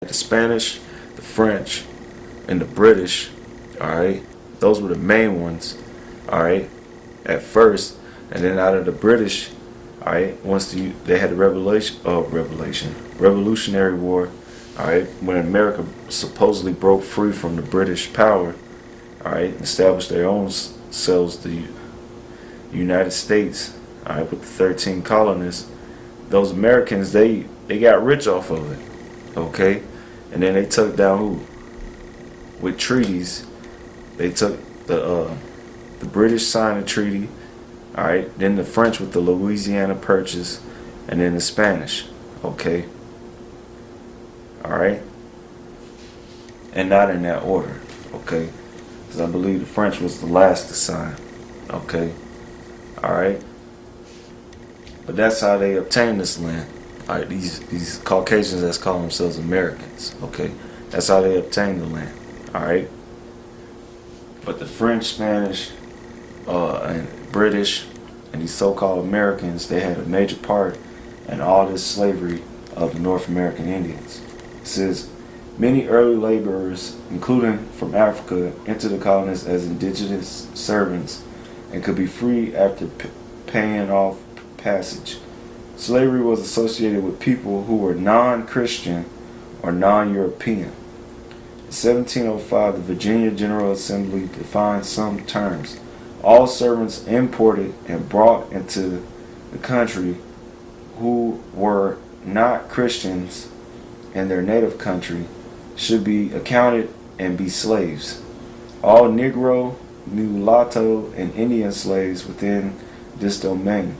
The Spanish, the French, and the British, alright, those were the main ones, alright, at first. And then out of the British, alright, once they had the Revolutionary War, alright, when America supposedly broke free from the British power, alright, established their own selves, the United States, alright, with the 13 colonists. Those Americans, they got rich off of it, okay? And then they took down who? With treaties. They took the British signed a treaty, alright, then the French with the Louisiana Purchase, and then the Spanish, okay? Alright? And not in that order, okay? Because I believe the French was the last to sign, okay? Alright? But that's how they obtained this land. Alright, these Caucasians that's call themselves Americans, okay? That's how they obtained the land, alright? But the French, Spanish, and British, and these so-called Americans, they had a major part in all this slavery of the North American Indians. It says, many early laborers, including from Africa, entered the colonies as indigenous servants and could be free after paying off passage. Slavery was associated with people who were non-Christian or non-European. In 1705, the Virginia General Assembly defined some terms. All servants imported and brought into the country who were not Christians in their native country should be accounted and be slaves. All Negro, mulatto, and Indian slaves within this domain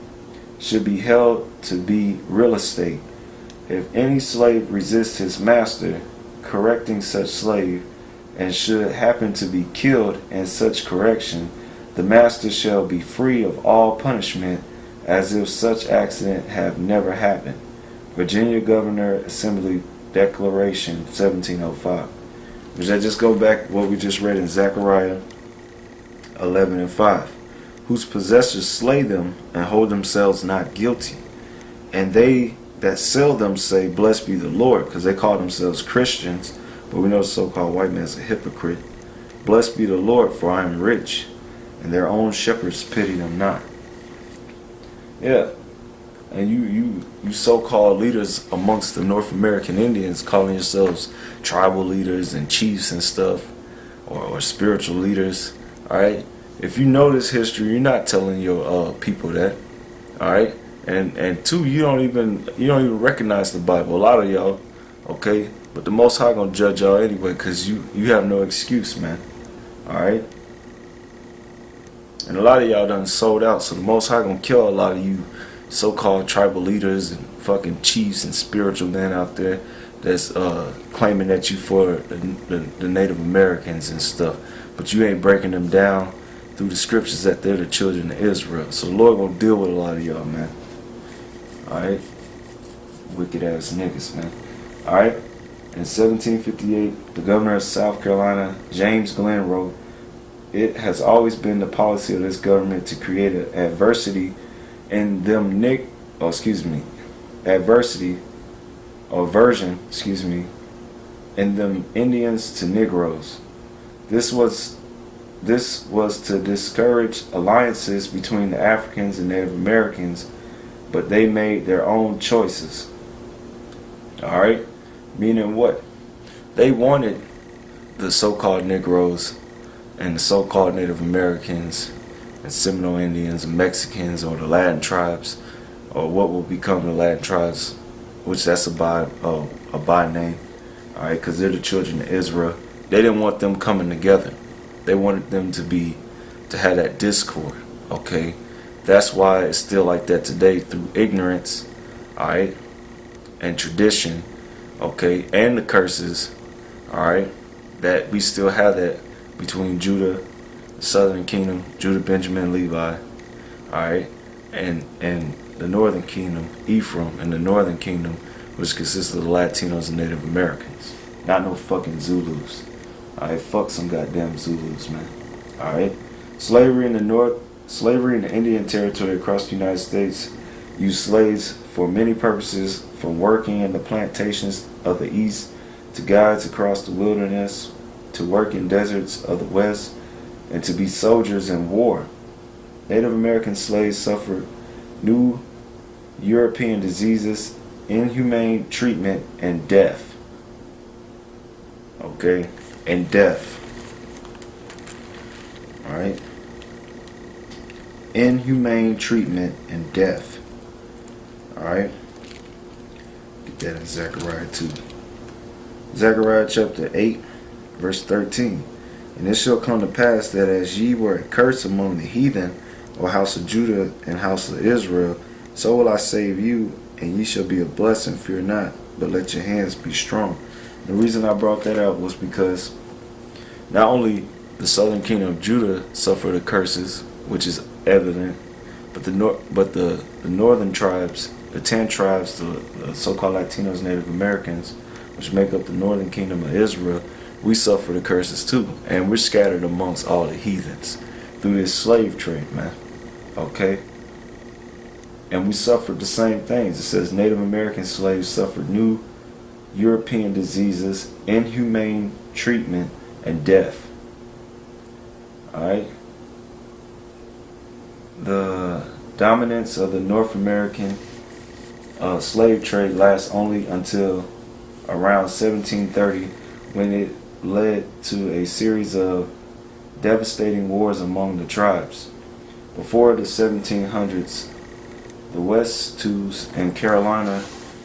should be held to be real estate. If any slave resists his master, correcting such slave, and should happen to be killed in such correction, the master shall be free of all punishment, as if such accident have never happened. Virginia Governor Assembly Declaration 1705. Which I just go back what we just read in Zechariah 11 and 5. Whose possessors slay them and hold themselves not guilty. And they that sell them say, blessed be the Lord, because they call themselves Christians, but we know the so-called white man is a hypocrite. Blessed be the Lord, for I am rich, and their own shepherds pity them not. Yeah, and you so-called leaders amongst the North American Indians, calling yourselves tribal leaders and chiefs and stuff, or spiritual leaders, alright? If you know this history, you're not telling your people that, all right? And two, you don't even recognize the Bible. A lot of y'all, okay? But the Most High gonna judge y'all anyway, cause you have no excuse, man. All right? And a lot of y'all done sold out, so the Most High gonna kill a lot of you so-called tribal leaders and fucking chiefs and spiritual men out there that's claiming that you for the Native Americans and stuff, but you ain't breaking them down through the scriptures that they're the children of Israel. So the Lord gonna deal with a lot of y'all, man. Alright? Wicked ass niggas, man. Alright? In 1758, the governor of South Carolina, James Glenn, wrote, it has always been the policy of this government to create an adversity in them in them Indians to Negroes. This was to discourage alliances between the Africans and Native Americans, but they made their own choices. Alright? Meaning what? They wanted the so-called Negroes and the so-called Native Americans and Seminole Indians and Mexicans, or the Latin tribes, or what will become the Latin tribes, which that's a by name. Alright? Because they're the children of Israel. They didn't want them coming together. They wanted them to have that discord, okay? That's why it's still like that today, through ignorance, alright, and tradition, okay, and the curses, alright, that we still have that between Judah, the southern kingdom, Judah, Benjamin, Levi, alright, and the northern kingdom, Ephraim, and the northern kingdom, which consists of the Latinos and Native Americans. Not no fucking Zulus. Alright, fuck some goddamn Zulus, man. Alright? Slavery in the Indian Territory across the United States used slaves for many purposes, from working in the plantations of the East to guides across the wilderness, to work in deserts of the West, and to be soldiers in war. Native American slaves suffered new European diseases, inhumane treatment, and death. Okay? And death. Alright? Inhumane treatment and death. Alright? Get that in Zechariah 2. Zechariah chapter 8, verse 13. And it shall come to pass that as ye were a curse among the heathen, O house of Judah and house of Israel, so will I save you, and ye shall be a blessing. Fear not, but let your hands be strong. The reason I brought that out was because not only the southern kingdom of Judah suffered the curses, which is evident, but the northern tribes, the 10 tribes, the so-called Latinos, Native Americans, which make up the northern kingdom of Israel, we suffer the curses too, and we're scattered amongst all the heathens through this slave trade, man. Okay? And we suffered the same things. It says Native American slaves suffered new European diseases, inhumane treatment, and death. Alright? The dominance of the North American slave trade lasts only until around 1730, when it led to a series of devastating wars among the tribes. Before the 1700s, the West-Tus and Carolina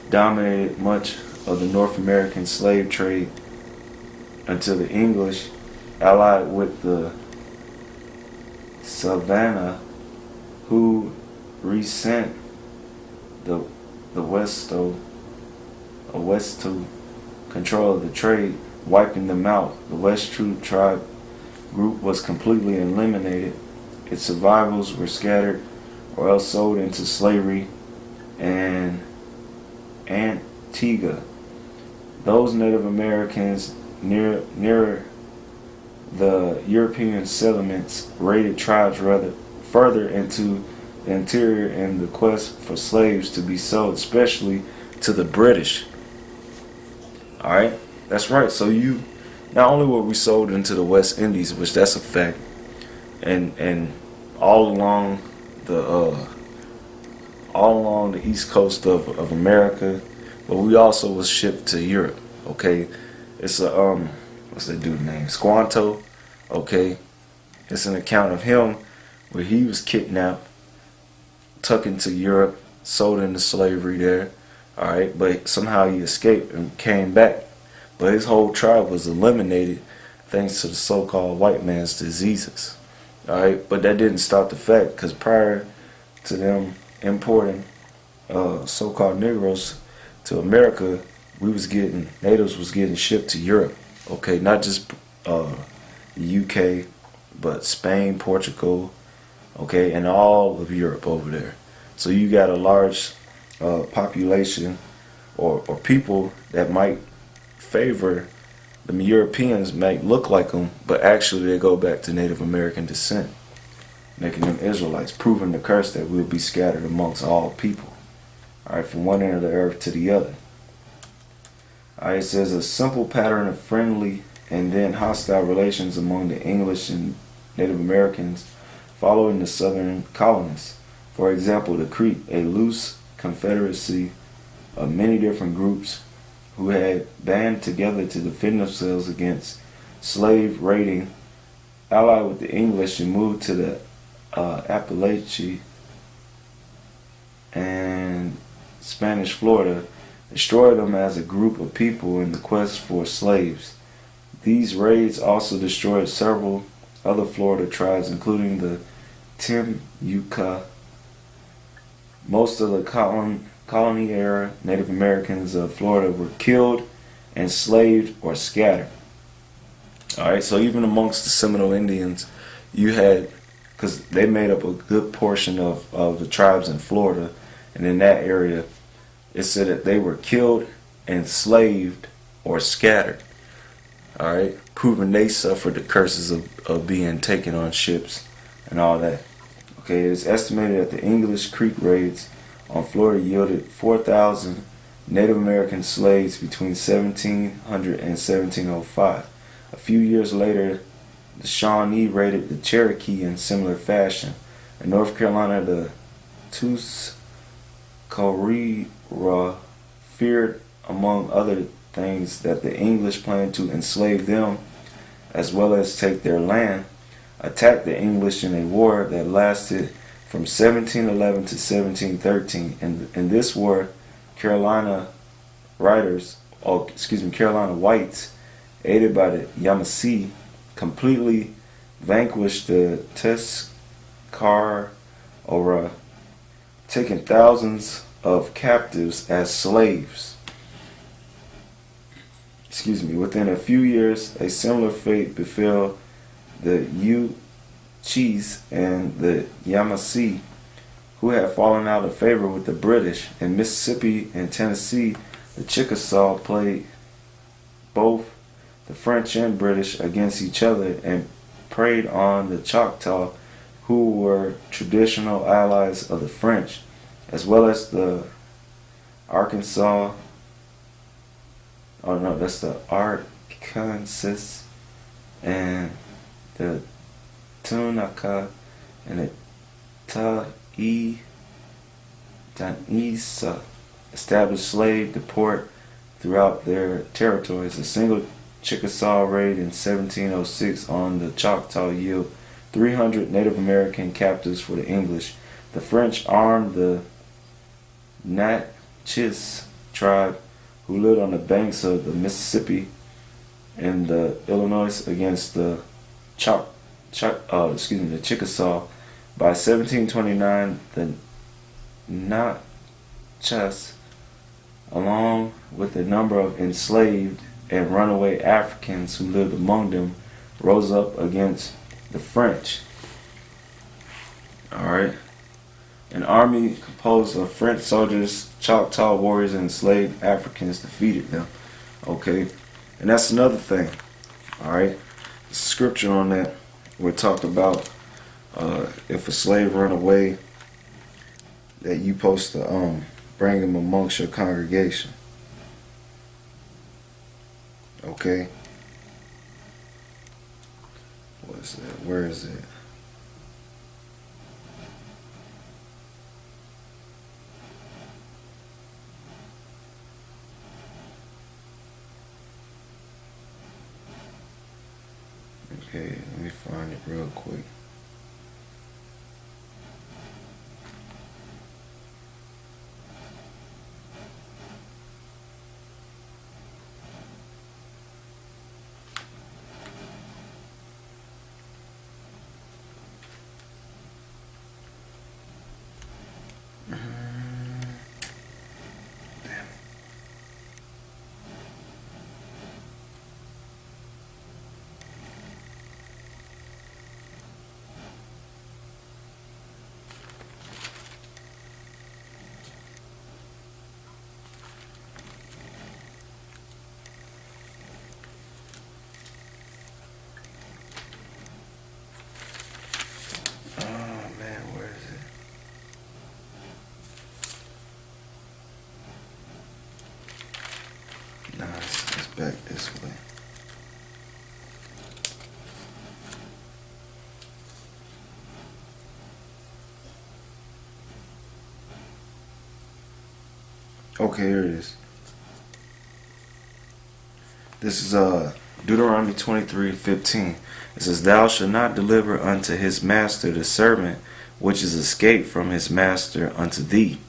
dominated much of the North American slave trade until the English, allied with the Savannah, who resent the West-Tus control of the trade, wiping them out. The West-Tus tribe group was completely eliminated. Its survivors were scattered or else sold into slavery and Antigua. Those Native Americans nearer the European settlements raided tribes rather further into the interior in the quest for slaves to be sold, especially to the British. Alright? That's right. So not only were we sold into the West Indies, which that's a fact, and all along the east coast of America, but we also was shipped to Europe. Okay, it's a what's that dude's name? Squanto. Okay, it's an account of him where he was kidnapped, took into Europe, sold into slavery there. All right, but somehow he escaped and came back. But his whole tribe was eliminated thanks to the so-called white man's diseases. All right, but that didn't stop the fact, because prior to them importing so-called Negroes to America, natives was getting shipped to Europe. Okay, not just the UK, but Spain, Portugal, okay, and all of Europe over there. So you got a large population or people that might favor the Europeans, might look like them, but actually they go back to Native American descent, making them Israelites, proving the curse that we'll be scattered amongst all people. Alright, from one end of the earth to the other. Alright, it says a simple pattern of friendly and then hostile relations among the English and Native Americans following the southern colonists. For example, the Creek, a loose confederacy of many different groups who had band together to defend themselves against slave raiding, allied with the English and moved to the Appalachia and Spanish Florida, destroyed them as a group of people in the quest for slaves. These raids also destroyed several other Florida tribes, including the Timucua. Most of the colony-era Native Americans of Florida were killed, enslaved, or scattered. Alright, so even amongst the Seminole Indians, you had, because they made up a good portion of the tribes in Florida, and in that area, it said that they were killed, enslaved, or scattered. Alright, proving they suffered the curses of being taken on ships and all that. Okay, it's estimated that the English Creek raids on Florida yielded 4,000 Native American slaves between 1700 and 1705. A few years later, the Shawnee raided the Cherokee in similar fashion. In North Carolina, the Tuscarora feared, among other things, that the English planned to enslave them as well as take their land, attacked the English in a war that lasted from 1711 to 1713. In this war, Carolina Carolina whites, aided by the Yamasee, completely vanquished the Tuscarora, taking thousands of captives as slaves. Within a few years, a similar fate befell the Uchis and the Yamasee, who had fallen out of favor with the British. In Mississippi and Tennessee, the Chickasaw played both the French and British against each other and preyed on the Choctaw, who were traditional allies of the French, as well as the Arkansas and the Tunaka and the Taisa established slave deport throughout their territories. A single Chickasaw raid in 1706 on the Choctaw yielded 300 Native American captives for the English. The French armed the Natchez tribe, who lived on the banks of the Mississippi and the Illinois, against the Chickasaw. By 1729, the Natchez, along with a number of enslaved and runaway Africans who lived among them, rose up against the French. Alright. An army composed of French soldiers, Choctaw warriors, and enslaved Africans defeated them. Okay. And that's another thing. Alright. The scripture on that, we talked about if a slave run away, that you supposed to bring him amongst your congregation. Okay. What is that? Where is it? Okay, let me find it real quick. It's back this way. Okay, here it is. This is Deuteronomy 23:15. It says, "Thou shalt not deliver unto his master the servant which is escaped from his master unto thee.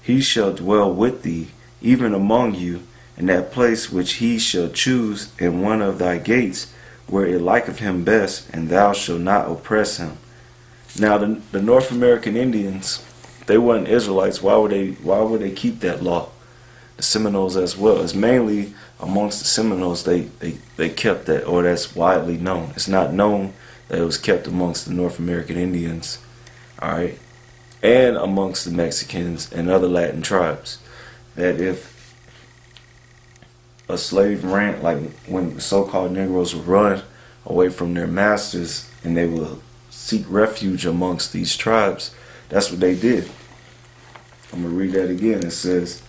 He shall dwell with thee, even among you, in that place which he shall choose in one of thy gates, where it liketh him best, and thou shalt not oppress him." Now the North American Indians, they weren't Israelites. Why would they keep that law? The Seminoles as well. It's mainly amongst the Seminoles they kept that, or that's widely known. It's not known that it was kept amongst the North American Indians, alright, and amongst the Mexicans and other Latin tribes, that if a slave ran, like when so-called Negroes would run away from their masters and they will seek refuge amongst these tribes, that's what they did. I'm going to read that again. It says,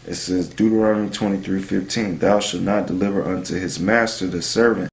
It says Deuteronomy 23:15, thou shalt not deliver unto his master the servant